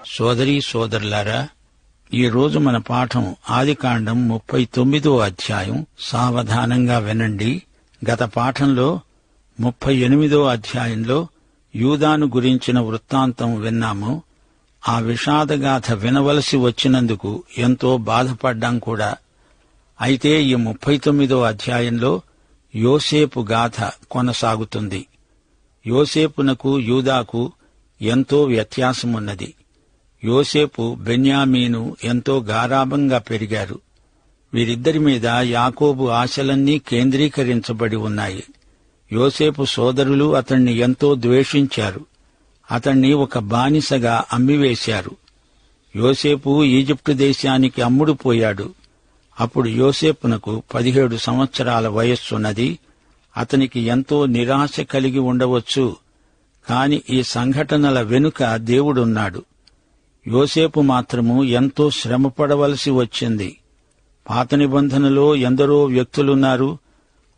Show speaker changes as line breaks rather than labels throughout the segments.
సోదరీ సోదరులారా, ఈరోజు మన పాఠం ఆదికాండం 39వ అధ్యాయం. సావధానంగా వినండి. గత పాఠంలో 38వ అధ్యాయంలో యూదాను గురించిన వృత్తాంతం విన్నాము. ఆ విషాదగాథ వినవలసి వచ్చినందుకు ఎంతో బాధపడ్డాం కూడా. అయితే ఈ 39వ అధ్యాయంలో యోసేపు గాథ కొనసాగుతుంది. యోసేపునకు యూదాకు ఎంతో వ్యత్యాసమున్నది. యోసేపు బెన్యామీను ఎంతో గారాబంగా పెరిగారు. వీరిద్దరి మీద యాకోబు ఆశలన్నీ కేంద్రీకరించబడి ఉన్నాయి. యోసేపు సోదరులు అతణ్ణి ఎంతో ద్వేషించారు. అతణ్ణి ఒక బానిసగా అమ్మివేశారు. యోసేపు ఈజిప్టు దేశానికి అమ్ముడుపోయాడు. అప్పుడు యోసేపునకు 17 సంవత్సరాల వయస్సున్నది. అతనికి ఎంతో నిరాశ కలిగి ఉండవచ్చు. కాని ఈ సంఘటనల వెనుక దేవుడున్నాడు. యోసేపు మాత్రము ఎంతో శ్రమపడవలసి వచ్చింది. పాత నిబంధనలో ఎందరో వ్యక్తులున్నారు.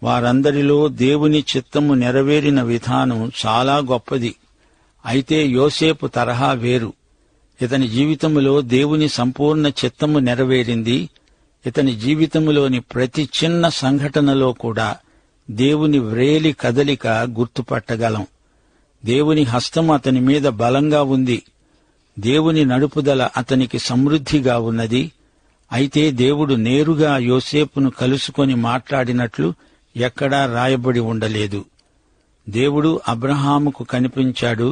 వారందరిలో దేవుని చిత్తము నెరవేరిన విధానం చాలా గొప్పది. అయితే యోసేపు తరహా వేరు. ఇతని జీవితములో దేవుని సంపూర్ణ చిత్తము నెరవేరింది. ఇతని జీవితములోని ప్రతి చిన్న సంఘటనలో కూడా దేవుని వ్రేలి కదలిక గుర్తుపట్టగలం. దేవుని హస్తం అతని మీద బలంగా ఉంది. దేవుని నడుపుదల అతనికి సమృద్ధిగా ఉన్నది. అయితే దేవుడు నేరుగా యోసేపును కలుసుకొని మాట్లాడినట్లు ఎక్కడా రాయబడి ఉండలేదు. దేవుడు అబ్రహాముకు కనిపించాడు,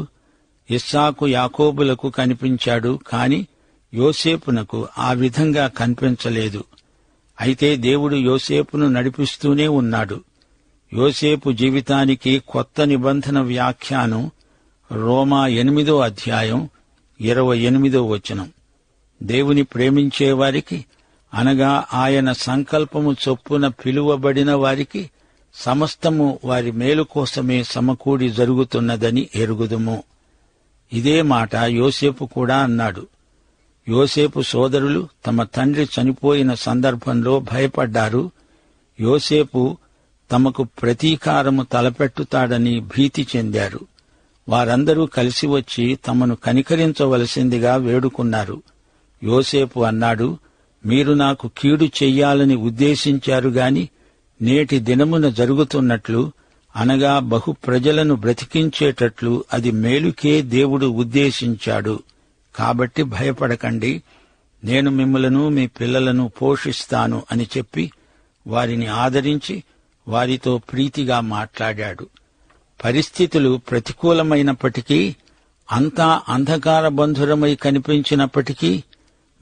ఇస్సాకు యాకోబులకు కనిపించాడు. కాని యోసేపునకు ఆ విధంగా కనిపించలేదు. అయితే దేవుడు యోసేపును నడిపిస్తూనే ఉన్నాడు. యోసేపు జీవితానికి కొత్త నిబంధన వ్యాఖ్యానం రోమా 8వ అధ్యాయం 28వ వచనం. దేవుని ప్రేమించేవారికి, అనగా ఆయన సంకల్పము చొప్పున పిలువబడిన వారికి సమస్తము వారి మేలు కోసమే సమకూడి జరుగుతున్నదని ఎరుగుదుము. ఇదే మాట యోసేపు కూడా అన్నాడు. యోసేపు సోదరులు తమ తండ్రి చనిపోయిన సందర్భంలో భయపడ్డారు. యోసేపు తమకు ప్రతీకారము తలపెట్టుతాడని భీతి చెందారు. వారందరూ కలిసి వచ్చి తమను కనికరించవలసిందిగా వేడుకున్నారు. యోసేపు అన్నాడు, మీరు నాకు కీడు చెయ్యాలని ఉద్దేశించారు గాని నేటి దినమున జరుగుతున్నట్లు, అనగా బహు ప్రజలను బ్రతికించేటట్లు అది మేలుకే దేవుడు ఉద్దేశించాడు. కాబట్టి భయపడకండి, నేను మిమ్ములను మీ పిల్లలను పోషిస్తాను అని చెప్పి వారిని ఆదరించి వారితో ప్రీతిగా మాట్లాడాడు. పరిస్థితులు ప్రతికూలమైనప్పటికీ, అంతా అంధకారబంధురమై కనిపించినప్పటికీ,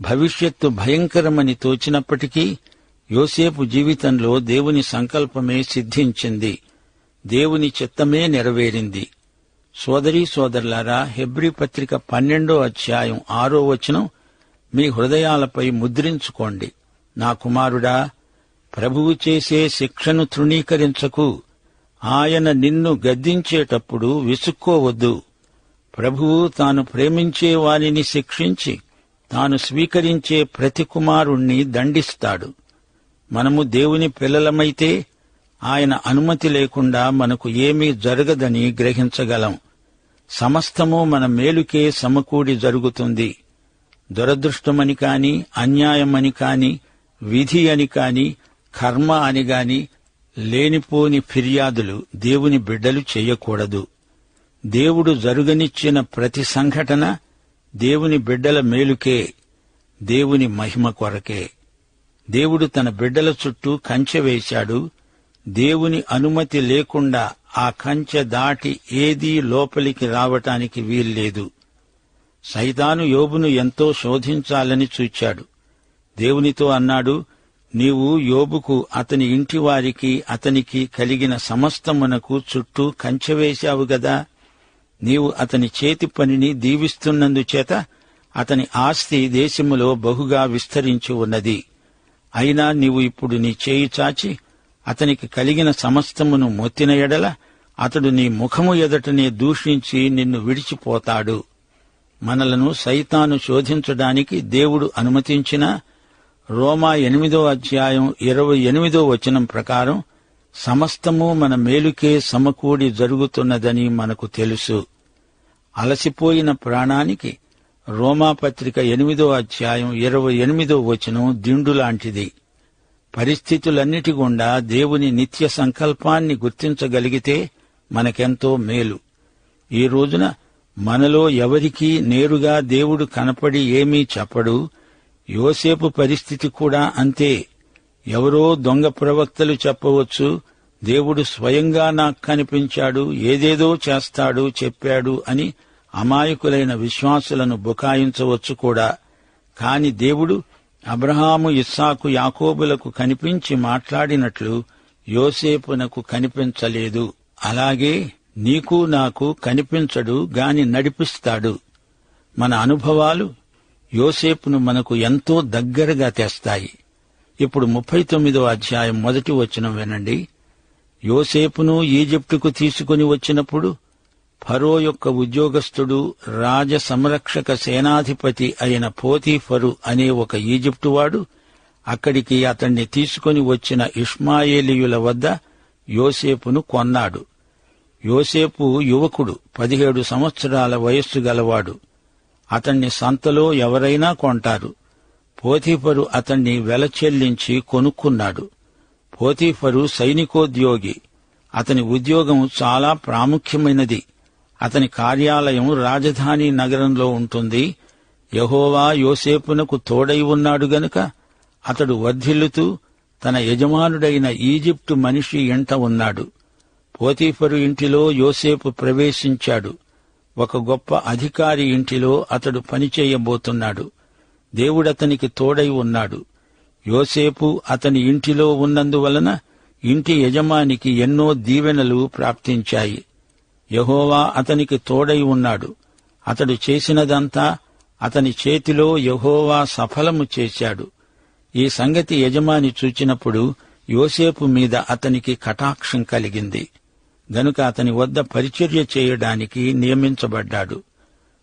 భవిష్యత్తు భయంకరమని తోచినప్పటికీ యోసేపు జీవితంలో దేవుని సంకల్పమే సిద్ధించింది. దేవుని చిత్తమే నెరవేరింది. సోదరీ సోదరులారా, హెబ్రీ పత్రిక 12వ అధ్యాయం 6వ వచనం మీ హృదయాలపై ముద్రించుకోండి. నా కుమారుడా, ప్రభువు చేసే శిక్షను తృణీకరించకు. ఆయన నిన్ను గద్దించేటప్పుడు విసుక్కోవద్దు. ప్రభువు తాను ప్రేమించే వారిని శిక్షించి తాను స్వీకరించే ప్రతి కుమారుణ్ణి దండిస్తాడు. మనము దేవుని పిల్లలమైతే ఆయన అనుమతి లేకుండా మనకు ఏమీ జరగదని గ్రహించగలం. సమస్తము మన మేలుకే సమకూడి జరుగుతుంది. దురదృష్టమని కాని, అన్యాయమని కాని, విధి అని కాని, కర్మ అని గాని లేనిపోని ఫిర్యాదులు దేవుని బిడ్డలు చెయ్యకూడదు. దేవుడు జరుగనిచ్చిన ప్రతి సంఘటన దేవుని బిడ్డల మేలుకే, దేవుని మహిమ కొరకే. దేవుడు తన బిడ్డల చుట్టూ కంచె వేశాడు. దేవుని అనుమతి లేకుండా ఆ కంచె దాటి ఏదీ లోపలికి రావటానికి వీల్లేదు. సైతాను యోబును ఎంతో శోధించాలని చూచాడు. దేవునితో అన్నాడు, నీవు యోబుకు, అతని ఇంటివారికి, అతనికి కలిగిన సమస్తమునకు చుట్టూ కంచె వేశావు గదా. నీవు అతని చేతి పనిని దీవిస్తున్నందుచేత అతని ఆస్తి దేశములో బహుగా విస్తరించి ఉన్నది. అయినా నీవు ఇప్పుడు నీ చేయి చాచి అతనికి కలిగిన సమస్తమును మొత్తిన ఎడల అతడు నీ ముఖము ఎదుటనే దూషించి నిన్ను విడిచిపోతాడు. మనలను సైతాను శోధించడానికి దేవుడు అనుమతించినా రోమా 8వ అధ్యాయం 28వ వచనం ప్రకారం సమస్తము మన మేలుకే సమకూడి జరుగుతున్నదని మనకు తెలుసు. అలసిపోయిన ప్రాణానికి రోమాపత్రిక 8వ అధ్యాయం 28వ వచనం దిండులాంటిది. పరిస్థితులన్నిటి గుండా దేవుని నిత్య సంకల్పాన్ని గుర్తించగలిగితే మనకెంతో మేలు. ఈ రోజున మనలో ఎవరికీ నేరుగా దేవుడు కనపడి ఏమీ చెప్పడు. యోసేపు పరిస్థితి కూడా అంతే. ఎవరో దొంగ ప్రవక్తలు చెప్పవచ్చు, దేవుడు స్వయంగా నాకు కనిపించాడు, ఏదేదో చేస్తాడు, చెప్పాడు అని అమాయకులైన విశ్వాసులను బుకాయించవచ్చు కూడా. కాని దేవుడు అబ్రహాము, ఇస్సాకు, యాకోబులకు కనిపించి మాట్లాడినట్లు యోసేపునకు కనిపించలేదు. అలాగే నీకు నాకు కనిపించడు గాని నడిపిస్తాడు. మన అనుభవాలు యోసేపును మనకు ఎంతో దగ్గరగా తెస్తాయి. ఇప్పుడు 39వ అధ్యాయం 1వ వచనం వినండి. యోసేపును ఈజిప్టుకు తీసుకుని వచ్చినప్పుడు ఫరో యొక్క ఉద్యోగస్థుడు, రాజ సంరక్షక సేనాధిపతి అయిన పోతీఫరు అనే ఒక ఈజిప్టువాడు అక్కడికి అతణ్ణి తీసుకుని వచ్చిన ఇష్మాయేలీయుల వద్ద యోసేపును కొన్నాడు. యోసేపు యువకుడు, 17 సంవత్సరాల వయస్సు గలవాడు. అతణ్ణి సంతలో ఎవరైనా కొంటారు. పోతీఫరు అతణ్ణి వెల చెల్లించి కొనుక్కున్నాడు. పోతీఫరు సైనికోద్యోగి. అతని ఉద్యోగం చాలా ప్రాముఖ్యమైనది. అతని కార్యాలయం రాజధాని నగరంలో ఉంటుంది. యెహోవా యోసేపునకు తోడై ఉన్నాడు గనుక అతడు వర్ధిల్లుతూ తన యజమానుడైన ఈజిప్టు మనిషి ఎంట ఉన్నాడు. పోతీఫరు ఇంటిలో యోసేపు ప్రవేశించాడు. ఒక గొప్ప అధికారి ఇంటిలో అతడు పనిచేయబోతున్నాడు. దేవుడతనికి తోడై ఉన్నాడు. యోసేపు అతని ఇంటిలో ఉన్నందువలన ఇంటి యజమానికి ఎన్నో దీవెనలు ప్రాప్తించాయి. యెహోవా అతనికి తోడై ఉన్నాడు. అతడు చేసినదంతా అతని చేతిలో యెహోవా సఫలము చేశాడు. ఈ సంగతి యజమాని చూచినప్పుడు యోసేపు మీద అతనికి కటాక్షం కలిగింది. గనుక అతని వద్ద పరిచర్య చేయడానికి నియమించబడ్డాడు.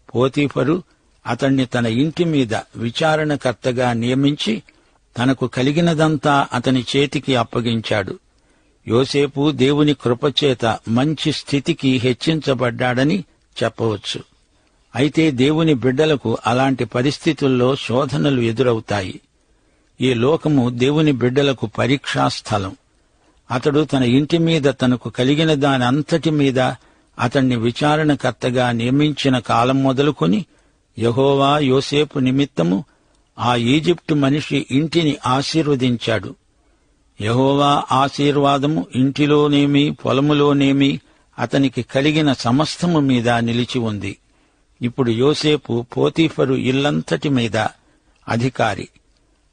పోతీఫరు అతణ్ణి తన ఇంటి మీద విచారణకర్తగా నియమించి తనకు కలిగినదంతా అతని చేతికి అప్పగించాడు. యోసేపు దేవుని కృపచేత మంచి స్థితికి హెచ్చించబడ్డాడని చెప్పవచ్చు. అయితే దేవుని బిడ్డలకు అలాంటి పరిస్థితుల్లో శోధనలు ఎదురవుతాయి. ఈ లోకము దేవుని బిడ్డలకు పరీక్షాస్థలం. అతడు తన ఇంటి మీద తనకు కలిగిన దానంతటి మీద అతణ్ణి విచారణకర్తగా నియమించిన కాలం మొదలుకొని యెహోవా యోసేపు నిమిత్తము ఆ ఈజిప్టు మనిషి ఇంటిని ఆశీర్వదించాడు. యెహోవా ఆశీర్వాదము ఇంటిలోనేమి పొలములోనేమి అతనికి కలిగిన సమస్తము మీద నిలిచి ఉంది. ఇప్పుడు యోసేపు పోతీఫరు ఇల్లంతటి మీద అధికారి.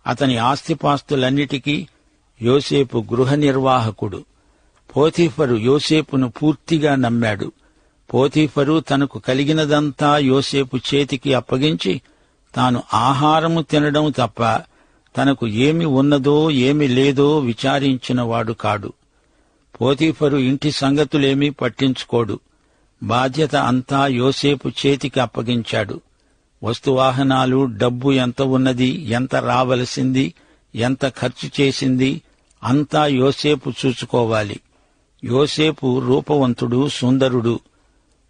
అతని ఆస్తిపాస్తులన్నిటికీ యోసేపు గృహ నిర్వాహకుడు. పోతీఫరు యోసేపును పూర్తిగా నమ్మాడు. పోతీఫరు తనకు కలిగినదంతా యోసేపు చేతికి అప్పగించి తాను ఆహారము తినడం తప్ప తనకు ఏమి ఉన్నదో ఏమి లేదో విచారించినవాడు కాడు. పోతీఫరు ఇంటి సంగతులేమీ పట్టించుకోడు. బాధ్యత అంతా యోసేపు చేతికి అప్పగించాడు. వస్తువాహనాలు, డబ్బు ఎంత ఉన్నది, ఎంత రావలసింది, ఎంత ఖర్చు చేసింది అంతా యోసేపు చూసుకోవాలి. యోసేపు రూపవంతుడు, సుందరుడు.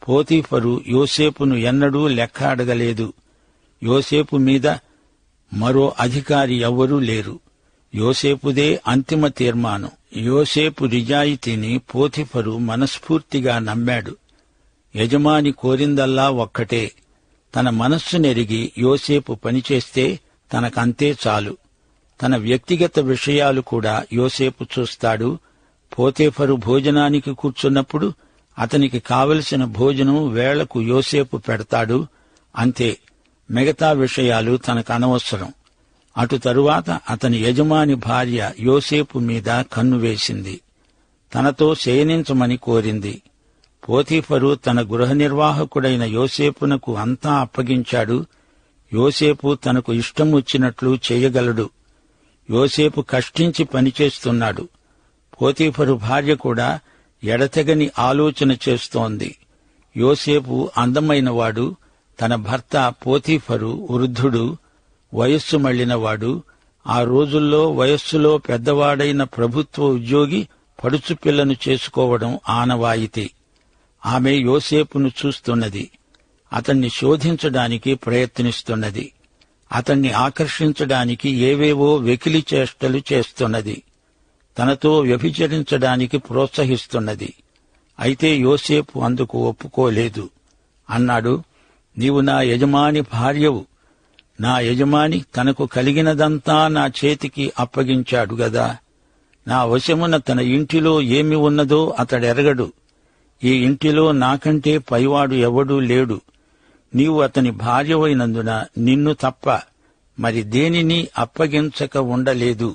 పోతీఫరు యోసేపును ఎన్నడూ లెక్క అడగలేదు. యోసేపు మీద మరో అధికారి ఎవ్వరూ లేరు. యోసేపుదే అంతిమ తీర్మానం. యోసేపు నిజాయితీని పోతీఫరు మనస్ఫూర్తిగా నమ్మాడు. యజమాని కోరిందల్లా ఒక్కటే, తన మనస్సునెరిగి యోసేపు పనిచేస్తే తనకంతే చాలు. తన వ్యక్తిగత విషయాలు కూడా యోసేపు చూస్తాడు. పోతీఫరు భోజనానికి కూర్చున్నప్పుడు అతనికి కావలసిన భోజనం వేళకు యోసేపు పెడతాడు. అంతే, మిగతా విషయాలు తనకు అనవసరం. అటు తరువాత అతని యజమాని భార్య యోసేపు మీద కన్ను వేసింది. తనతో శయనించమని కోరింది. పోతీఫరు తన గృహ నిర్వాహకుడైన యోసేపునకు అంతా అప్పగించాడు. యోసేపు తనకు ఇష్టం వచ్చినట్లు చేయగలడు. యోసేపు కష్టించి పనిచేస్తున్నాడు. పోతీఫరు భార్య కూడా ఎడతెగని ఆలోచన చేస్తోంది. యోసేపు అందమైనవాడు. తన భర్త పోతీఫరు వృద్ధుడు, వయస్సు మళ్లినవాడు. ఆ రోజుల్లో వయస్సులో పెద్దవాడైన ప్రభుత్వ ఉద్యోగి పడుచుపిల్లను చేసుకోవడం ఆనవాయితీ. ఆమె యోసేపును చూస్తున్నది. అతన్ని శోధించడానికి ప్రయత్నిస్తున్నది. అతన్ని ఆకర్షించడానికి ఏవేవో వెకిలి చేష్టలు చేస్తున్నది. తనతో వ్యభిచరించడానికి ప్రోత్సహిస్తున్నది. అయితే యోసేపు అందుకు ఒప్పుకోలేదు. అన్నాడు, నీవు నా యజమాని భార్యవు. నా యజమాని తనకు కలిగినదంతా నా చేతికి అప్పగించాడు గదా. నా వశమున తన ఇంటిలో ఏమి ఉన్నదో అతడెరగడు. ఈ ఇంటిలో నాకంటే పైవాడు ఎవడూ లేడు. నీవు అతని భార్యవైనందున నిన్ను తప్ప మరి దేనిని అప్పగించక ఉండలేదు.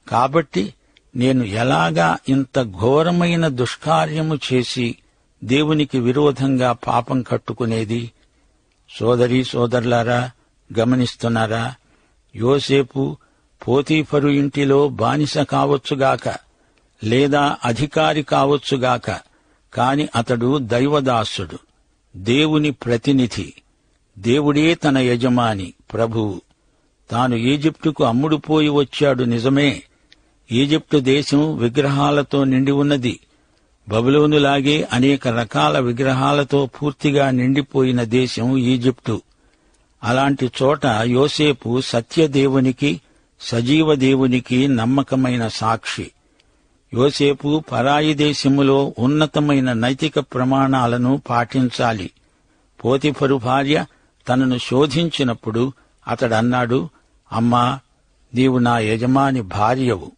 కాబట్టి నేను ఎలాగా ఇంత ఘోరమైన దుష్కార్యము చేసి దేవునికి విరోధంగా పాపం కట్టుకునేది? సోదరీ సోదరులారా, గమనిస్తున్నారా? యోసేపు పోతీఫరు ఇంటిలో బానిస కావచ్చుగాక, లేదా అధికారి కావచ్చుగాక, కాని అతడు దైవదాసుడు, దేవుని ప్రతినిధి. దేవుడే తన యజమాని, ప్రభువు. తాను ఈజిప్టుకు అమ్ముడుపోయి వచ్చాడు నిజమే. ఈజిప్టు దేశం విగ్రహాలతో నిండి ఉన్నది. బబులోనులాగే అనేక రకాల విగ్రహాలతో పూర్తిగా నిండిపోయిన దేశం ఈజిప్టు. అలాంటి చోట యోసేపు సత్యదేవునికి, సజీవ దేవునికి నమ్మకమైన సాక్షి. యోసేపు పరాయి దేశములో ఉన్నతమైన నైతిక ప్రమాణాలను పాటించాలి. పోతిఫరు భార్య తనను శోధించినప్పుడు అతడన్నాడు, అమ్మా, నీవు నా యజమాని భార్యవు.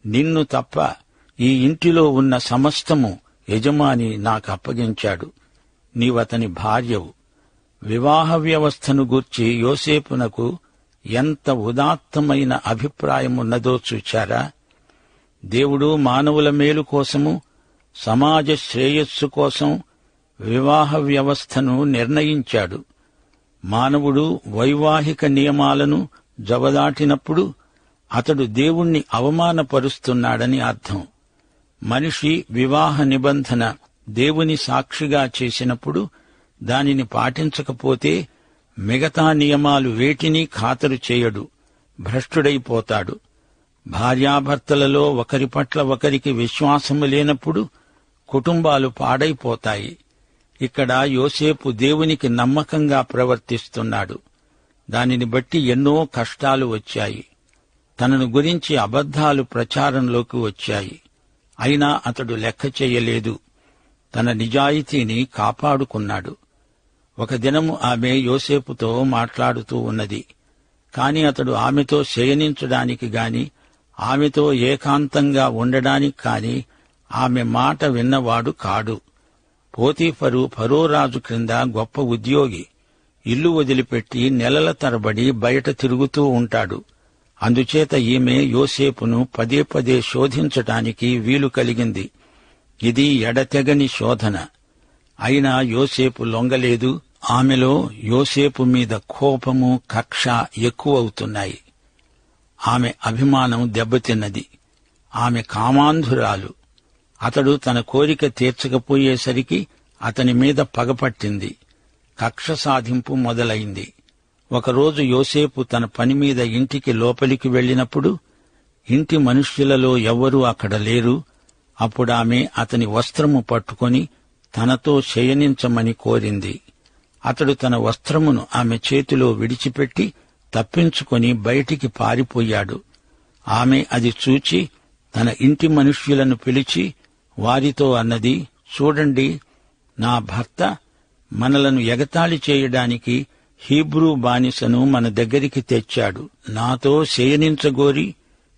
నిన్ను తప్ప ఈ ఇంటిలో ఉన్న సమస్తము యజమాని నాకు అప్పగించాడు. నీవతని భార్యవు. వివాహ వ్యవస్థను గూర్చి యోసేపునకు ఎంత ఉదాత్తమైన అభిప్రాయమున్నదో చూచారా? దేవుడు మానవుల మేలు కోసము, సమాజ శ్రేయస్సు కోసం వివాహ వ్యవస్థను నిర్ణయించాడు. మానవుడు వైవాహిక నియమాలను జవదాటినప్పుడు అతడు దేవుణ్ణి అవమానపరుస్తున్నాడని అర్థం. మనిషి వివాహ నిబంధన దేవుని సాక్షిగా చేసినప్పుడు దానిని పాటించకపోతే మిగతా నియమాలు వేటినీ ఖాతరు చేయడు, భ్రష్టుడైపోతాడు. భార్యాభర్తలలో ఒకరి పట్ల ఒకరికి విశ్వాసము లేనప్పుడు కుటుంబాలు పాడైపోతాయి. ఇక్కడ యోసేపు దేవునికి నమ్మకంగా ప్రవర్తిస్తున్నాడు. దానిని బట్టి ఎన్నో కష్టాలు వచ్చాయి. తనను గురించి అబద్ధాలు ప్రచారంలోకి వచ్చాయి. అయినా అతడు లెక్క చెయ్యలేదు. తన నిజాయితీని కాపాడుకున్నాడు. ఒక దినము ఆమె యోసేపుతో మాట్లాడుతూ ఉన్నది. కాని అతడు ఆమెతో శయనించడానికి గాని, ఆమెతో ఏకాంతంగా ఉండడానికి కాని ఆమె మాట విన్నవాడు కాడు. పోతీఫరు ఫరోరాజు క్రింద గొప్ప ఉద్యోగి. ఇల్లు వదిలిపెట్టి నెలల తరబడి బయట తిరుగుతూ ఉంటాడు. అందుచేత ఈమె యోసేపును పదే పదే శోధించటానికి వీలు కలిగింది. ఇది ఎడతెగని శోధన. అయినా యోసేపు లొంగలేదు. ఆమెలో యోసేపు మీద కోపము, కక్ష ఎక్కువవుతున్నాయి. ఆమె అభిమానం దెబ్బతిన్నది. ఆమె కామాంధురాలు. అతడు తన కోరిక తీర్చకపోయేసరికి అతని మీద పగపట్టింది. కక్ష సాధింపు మొదలైంది. ఒకరోజు యోసేపు తన పని మీద ఇంటికి లోపలికి వెళ్లినప్పుడు ఇంటి మనుష్యులలో ఎవ్వరూ అక్కడ లేరు. అప్పుడామె అతని వస్త్రము పట్టుకొని తనతో శయనించమని కోరింది. అతడు తన వస్త్రమును ఆమె చేతిలో విడిచిపెట్టి తప్పించుకొని బయటికి పారిపోయాడు. ఆమె అది చూచి తన ఇంటి మనుష్యులను పిలిచి వారితో అన్నది, చూడండి, నా భర్త మనలను ఎగతాళి చేయడానికి హీబ్రూ బానిసను మన దగ్గరికి తెచ్చాడు. నాతో శయనించగోరి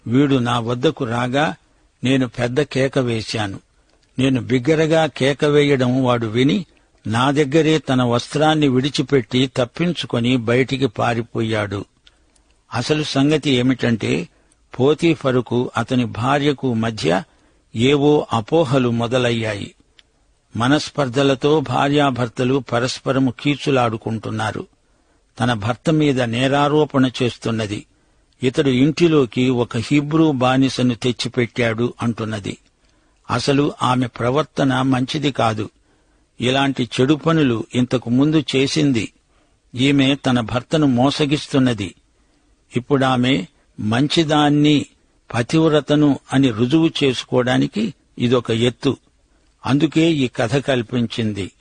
వీడు నా వద్దకు రాగా నేను పెద్ద కేక వేశాను. నేను బిగ్గరగా కేక వేయడం వాడు విని నా దగ్గరే తన వస్త్రాన్ని విడిచిపెట్టి తప్పించుకొని బయటికి పారిపోయాడు. అసలు సంగతి ఏమిటంటే, పోతీఫరుకు అతని భార్యకు మధ్య ఏవో అపోహలు మొదలయ్యాయి. మనస్పర్ధలతో భార్యాభర్తలు పరస్పరము కీచులాడుకుంటున్నారు. తన భర్త మీద నేరారోపణ చేస్తున్నది. ఇతడు ఇంటిలోకి ఒక హీబ్రూ బానిసను తెచ్చిపెట్టాడు అంటున్నది. అసలు ఆమె ప్రవర్తన మంచిది కాదు. ఇలాంటి చెడు పనులు ఇంతకు ముందు చేసింది. ఈమె తన భర్తను మోసగిస్తున్నది. ఇప్పుడామె మంచిదాన్ని, పతివ్రతను అని రుజువు చేసుకోవడానికి ఇదొక ఎత్తు. అందుకే ఈ కథ కల్పించింది.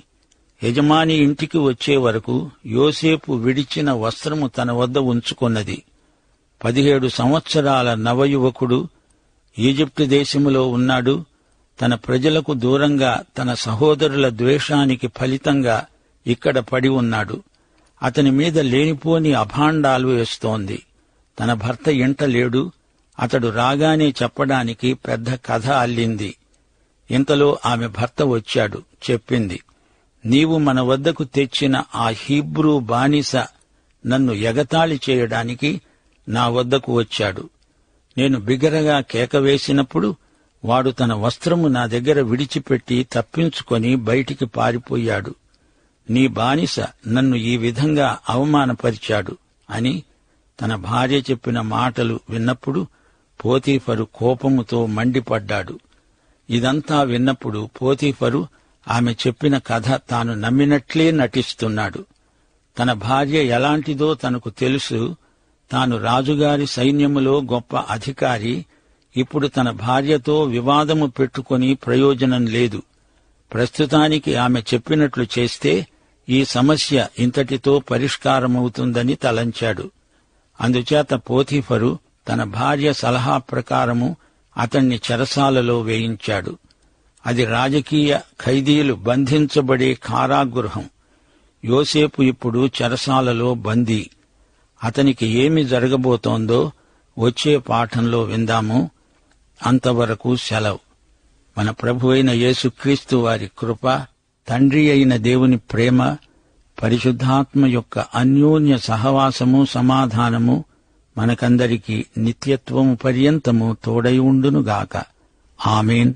యజమాని ఇంటికి వచ్చే వరకు యోసేపు విడిచిన వస్త్రము తన వద్ద ఉంచుకొన్నది. 17 సంవత్సరాల నవయువకుడు ఈజిప్టు దేశములో ఉన్నాడు. తన ప్రజలకు దూరంగా తన సహోదరుల ద్వేషానికి ఫలితంగా ఇక్కడ పడి ఉన్నాడు. అతని మీద లేనిపోని అభాండాలు వేస్తోంది. తన భర్త ఇంట లేడు. అతడు రాగానే చెప్పడానికి పెద్ద కథ అల్లింది. ఇంతలో ఆమె భర్త వచ్చాడు. చెప్పింది, నీవు మన వద్దకు తెచ్చిన ఆ హీబ్రూ బానిస నన్ను ఎగతాళి చేయడానికి నా వద్దకు వచ్చాడు. నేను బిగరగా కేక వేసినప్పుడు వాడు తన వస్త్రము నా దగ్గర విడిచిపెట్టి తప్పించుకొని బయటికి పారిపోయాడు. నీ బానిస నన్ను ఈ విధంగా అవమానపరిచాడు అని తన భార్య చెప్పిన మాటలు విన్నప్పుడు పోతీఫరు కోపముతో మండిపడ్డాడు. ఇదంతా విన్నప్పుడు పోతీఫరు ఆమె చెప్పిన కథ తాను నమ్మినట్లే నటిస్తున్నాడు. తన భార్య ఎలాంటిదో తనకు తెలుసు. తాను రాజుగారి సైన్యములో గొప్ప అధికారి. ఇప్పుడు తన భార్యతో వివాదము పెట్టుకుని ప్రయోజనం లేదు. ప్రస్తుతానికి ఆమె చెప్పినట్లు చేస్తే ఈ సమస్య ఇంతటితో పరిష్కారమవుతుందని తలంచాడు. అందుచేత పోతీఫరు తన భార్య సలహా ప్రకారము అతణ్ణి చెరసాలలో వేయించాడు. అది రాజకీయ ఖైదీలు బంధించబడే కారాగృహం. యోసేపు ఇప్పుడు చెరసాలలో బందీ. అతనికి ఏమి జరగబోతోందో వచ్చే పాఠంలో విందాము. అంతవరకు సెలవు. మన ప్రభువైన యేసుక్రీస్తు వారి కృప, తండ్రి అయిన దేవుని ప్రేమ, పరిశుద్ధాత్మ యొక్క అన్యోన్య సహవాసము, సమాధానము మనకందరికీ నిత్యత్వము పర్యంతము తోడై ఉండునుగాక. ఆమేన్.